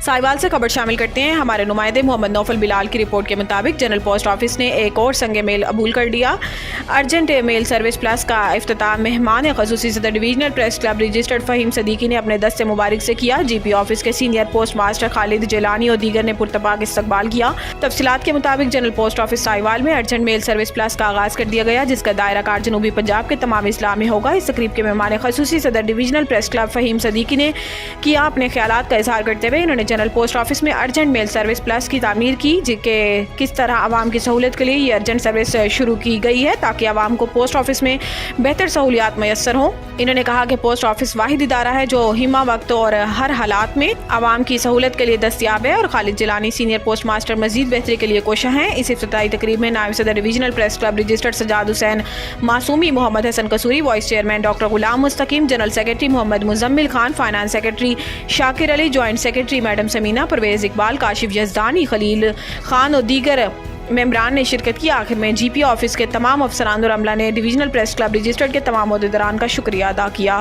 سائیوال سے خبر شامل کرتے ہیں۔ ہمارے نمائندے محمد نوفل بلال کی رپورٹ کے مطابق جنرل پوسٹ آفس نے ایک اور سنگ میل قبول کر لیا۔ ارجنٹ میل سروس پلس کا افتتاح مہمان خصوصی صدر divisional press club registered Fahim Siddiqui نے اپنے دست مبارک سے کیا۔ جی پی آفس کے senior post master Khalid Jilani اور دیگر نے پرتپاک استقبال کیا۔ تفصیلات کے مطابق جنرل پوسٹ آفس سائیوال میں ارجنٹ میل سروس پلس کا آغاز کر دیا گیا، جس کا دائرہ کار جنوبی پنجاب کے تمام اضلاع میں ہوگا۔ اس تقریب کے مہمان خصوصی صدر divisional press club Fahim Siddiqui نے کیا اپنے خیالات کا اظہار کرتے ہوئے انہوں نے جنرل پوسٹ آفس میں ارجنٹ میل سروس پلس کی تعمیر کی، کہ کس طرح عوام کی سہولت کے لیے یہ ارجنٹ سروس شروع کی گئی ہے تاکہ عوام کو پوسٹ آفس میں بہتر سہولیات میسر ہوں۔ انہوں نے کہا کہ پوسٹ آفس واحد ادارہ ہے جو ہمہ وقت اور ہر حالات میں عوام کی سہولت کے لیے دستیاب ہے، اور خالد جیلانی سینئر پوسٹ ماسٹر مزید بہتری کے لیے کوشاں ہیں۔ اس افتتاحی تقریب میں نائب صدر divisional press club registered Sajjad Hussain Masoomi, Muhammad Hassan Kasuri, vice chairman doctor Ghulam Mustaqeem, general secretary Muhammad Muzammil Khan, finance secretary Shakir Ali, joint secretary madam Samina, Parvez Iqbal, Kashif Yazdani, Khalil Khan اور دیگر ممبران نے شرکت کی۔ آخر میں جی پی آفس کے تمام افسران اور عملہ نے ڈویژنل پریس کلب رجسٹرڈ کے تمام عہدیداران کا شکریہ ادا کیا۔